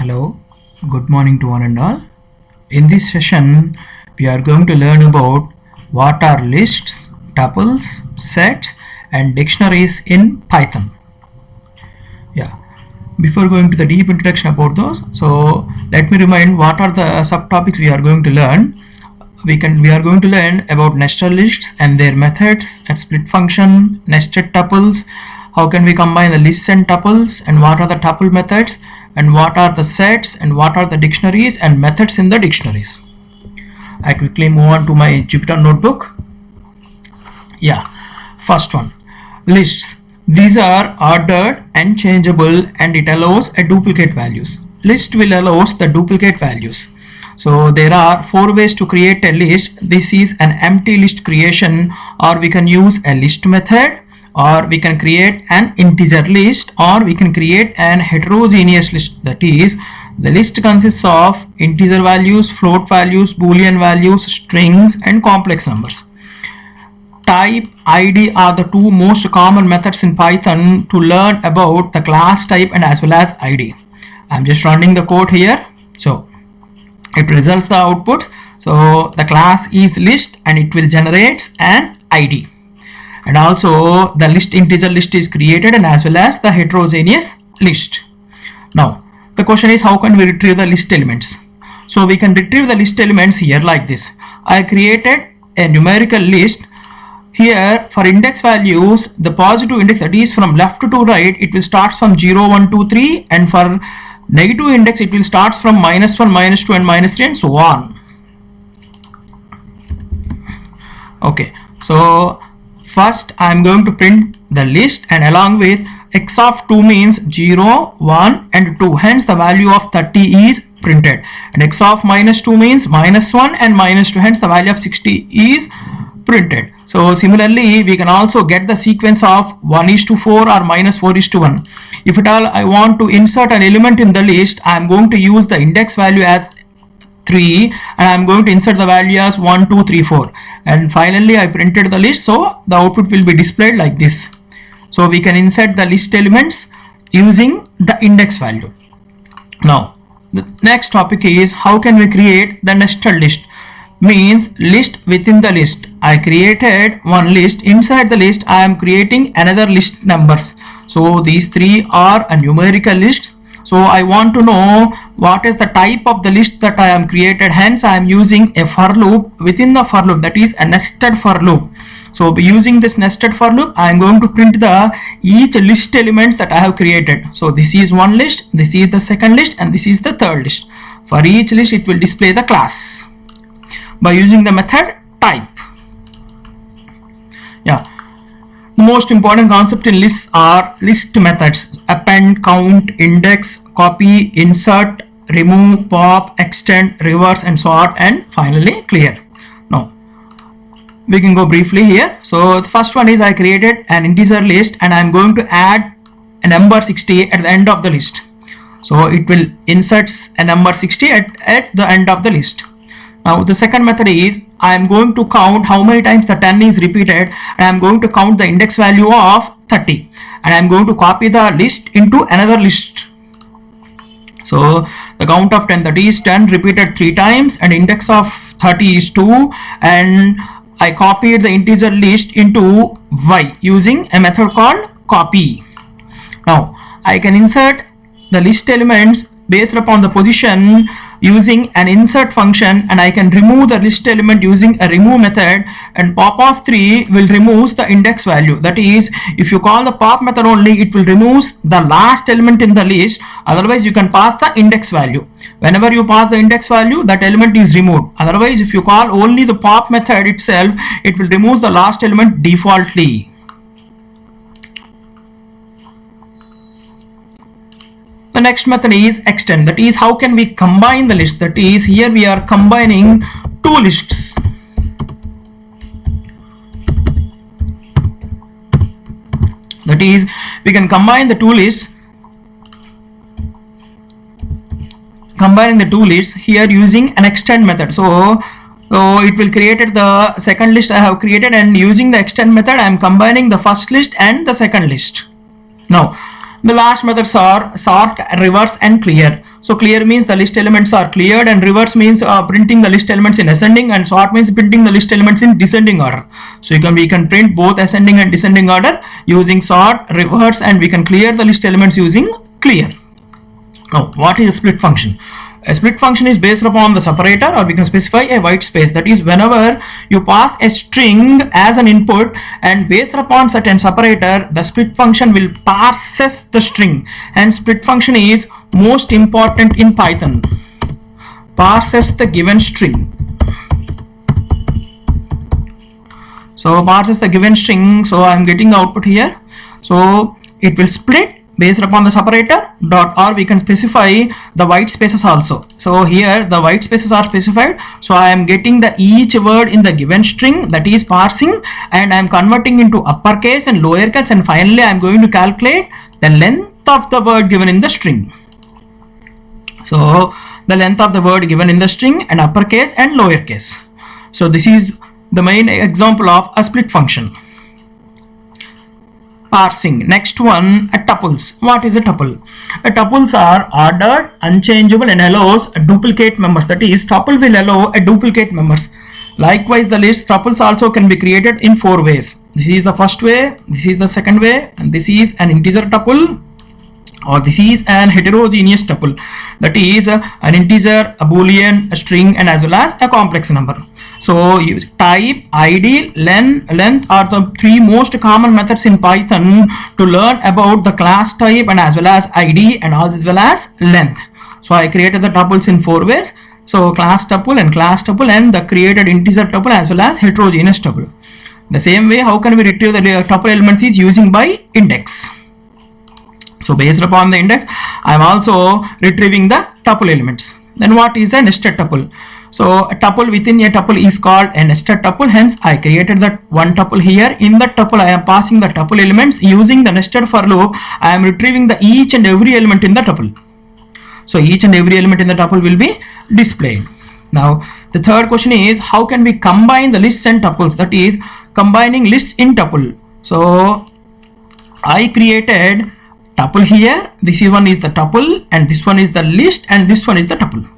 Hello, good morning to one and all. In this session, we are going to learn about what are lists, tuples, sets, and dictionaries in Python. Yeah, before going to the deep introduction about those, so let me remind what are the subtopics we are going to learn. We are going to learn about nested lists and their methods, and split function, nested tuples, how can we combine the lists and tuples, and what are the tuple methods, and what are the sets, and what are the dictionaries and methods in the dictionaries. I quickly move on to my Jupyter notebook. Yeah, first one, lists. These are ordered and changeable, and it allows a duplicate values. List will allows the duplicate values. So there are 4 ways to create a list. This is an empty list creation, or we can use a list method, or we can create an integer list, or we can create an heterogeneous list. That is, the list consists of integer values, float values, boolean values, strings, and complex numbers. Type, id are the two most common methods in Python to learn about the class type and as well as id. I'm just running the code here. So it results the outputs. So the class is list and it will generate an id, and also the list integer list is created and as well as the heterogeneous list. Now the question is, how can we retrieve the list elements? So we can retrieve the list elements here like this. I created a numerical list. Here for index values, the positive index, that is from left to right, it will start from 0, 1, 2, 3, and for negative index it will start from -1, -2, and -3, and so on. Okay, so first I am going to print the list, and along with x of 2 means 0, 1, and 2, hence the value of 30 is printed, and x of -2 means -1 and -2, hence the value of 60 is printed. So similarly we can also get the sequence of 1:4 or -4:1. If at all I want to insert an element in the list, I am going to use the index value as 3 and I am going to insert the value as 1, 2, 3, 4, and finally I printed the list, so the output will be displayed like this. So we can insert the list elements using the index value. Now the next topic is, how can we create the nested list? Means list within the list. I created one list. Inside the list I am creating another list numbers. So these three are a numerical lists. So I want to know what is the type of the list that I am created, hence I am using a for loop within the for loop, that is a nested for loop. So using this nested for loop I am going to print the each list elements that I have created. So this is one list, this is the second list, and this is the third list. For each list it will display the class by using the method type. Yeah, the most important concept in lists are list methods: append, count, index, copy, insert, remove, pop, extend, reverse, and sort, and finally clear. Now we can go briefly here. So the first one is, I created an integer list and I am going to add a number 60 at the end of the list. So it will insert a number 60 at the end of the list. Now the second method is, I am going to count how many times the 10 is repeated, and I am going to count the index value of 30, and I am going to copy the list into another list. So the count of 10, that is 10 repeated 3 times, and index of 30 is 2, and I copied the integer list into y using a method called copy. Now I can insert the list elements based upon the position using an insert function, and I can remove the list element using a remove method, and pop of 3 will remove the index value. That is, if you call the pop method only, it will remove the last element in the list, otherwise you can pass the index value. Whenever you pass the index value, that element is removed. Otherwise if you call only the pop method itself, it will remove the last element defaultly. The next method is extend. That is, how can we combine the list? That is, here we are combining two lists. That is, we can combine the two lists, combining the two lists here using an extend method. So it will create the second list I have created, and using the extend method I am combining the first list and the second list. Now the last methods are sort, reverse, and clear. So clear means the list elements are cleared, and reverse means printing the list elements in ascending, and sort means printing the list elements in descending order. So we can print both ascending and descending order using sort, reverse, and we can clear the list elements using clear. Now, what is a split function? A split function is based upon the separator, or we can specify a white space. That is, whenever you pass a string as an input and based upon certain separator, the split function will parses the string. And split function is most important in Python. Parses the given string. So parses the given string. So I am getting the output here. So it will split based upon the separator dot, or we can specify the white spaces also. So here the white spaces are specified. So I am getting the each word in the given string, that is parsing, and I am converting into uppercase and lowercase, and finally I am going to calculate the length of the word given in the string. So the length of the word given in the string and uppercase and lowercase. So this is the main example of a split function. Parsing. Next one, tuples. What is a tuple? Tuples are ordered, unchangeable, and allows duplicate members. That is, tuple will allow a duplicate members. Likewise, the list tuples also can be created in 4 ways. This is the first way, this is the second way, and this is an integer tuple, or this is an heterogeneous tuple. That is an integer, a boolean, a string, and as well as a complex number. So type, ID, length are the 3 most common methods in Python to learn about the class type and as well as ID and as well as length. So I created the tuples in 4 ways. So class tuple and the created integer tuple as well as heterogeneous tuple. The same way, how can we retrieve the tuple elements is using by index. So based upon the index, I am also retrieving the tuple elements. Then what is a nested tuple? So a tuple within a tuple is called a nested tuple. Hence I created that one tuple here. In that tuple I am passing the tuple elements. Using the nested for loop, I am retrieving the each and every element in the tuple. So each and every element in the tuple will be displayed. Now the third question is, how can we combine the lists and tuples? That is, combining lists in tuple. So I created tuple here. This one is the tuple, and this one is the list, and this one is the tuple.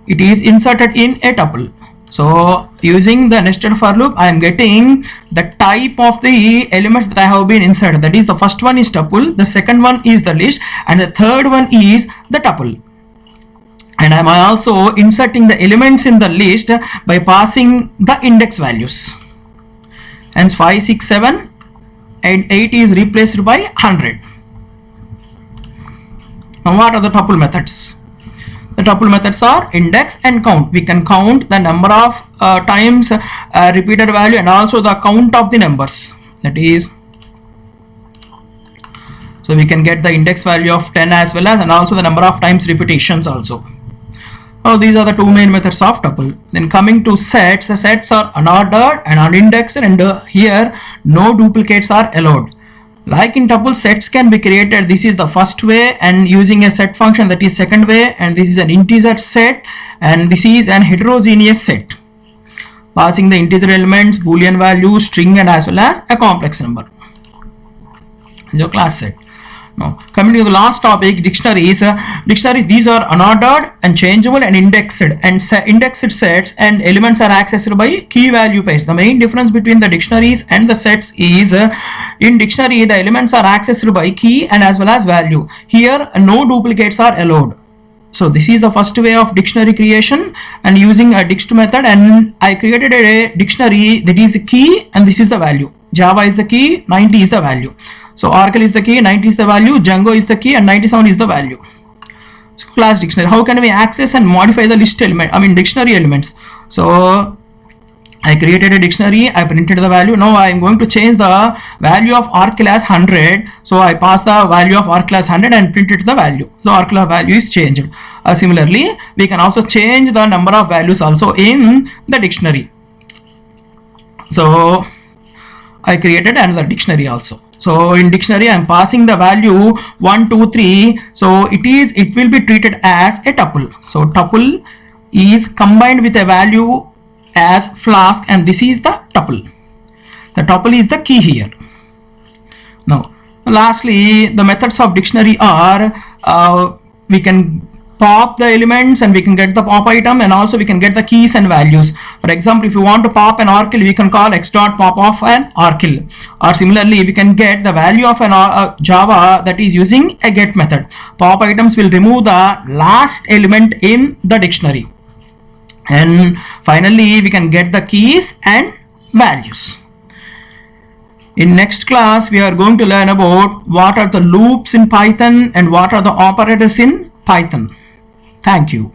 It is inserted in a tuple. So using the nested for loop, I am getting the type of the elements that I have been inserted. That is, the first one is tuple, the second one is the list, and the third one is the tuple. And I am also inserting the elements in the list by passing the index values. Hence 5, 6, 7 and 8 is replaced by 100. Now what are the tuple methods? The tuple methods are index and count. We can count the number of times repeated value and also the count of the numbers. That is, so we can get the index value of 10 as well as, and also the number of times repetitions also. Now these are the 2 main methods of tuple. Then coming to sets, the sets are unordered and unindexed, and here no duplicates are allowed. Like in tuple, sets can be created. This is the first way, and using a set function, that is second way, and this is an integer set, and this is an heterogeneous set, passing the integer elements, boolean value, string, and as well as a complex number. This is your class set. Now coming to the last topic, dictionaries. Dictionaries, these are unordered, unchangeable, and indexed. And indexed sets and elements are accessed by key value pairs. The main difference between the dictionaries and the sets is, in dictionary the elements are accessed by key and as well as value. Here no duplicates are allowed. So this is the first way of dictionary creation, and using a dixt method, and I created a dictionary that is key and this is the value. Java is the key, 90 is the value. So Oracle is the key, 90 is the value, Django is the key, and 97 is the value. So class dictionary. How can we access and modify the list element, dictionary elements? So I created a dictionary, I printed the value. Now I am going to change the value of Oracle as 100. So I pass the value of Oracle as 100 and printed the value. So Oracle value is changed. Similarly, we can also change the number of values also in the dictionary. So I created another dictionary also. So in dictionary I am passing the value 1, 2, 3. So it will be treated as a tuple. So tuple is combined with a value as flask, and this is the tuple. The tuple is the key here. Now lastly, the methods of dictionary are, we can pop the elements and we can get the pop item, and also we can get the keys and values. For example, if you want to pop an orcle, we can call x dot pop of an orcle, or similarly we can get the value of an Java, that is using a get method. Pop items will remove the last element in the dictionary, and finally we can get the keys and values. In next class, we are going to learn about what are the loops in Python and what are the operators in Python. Thank you.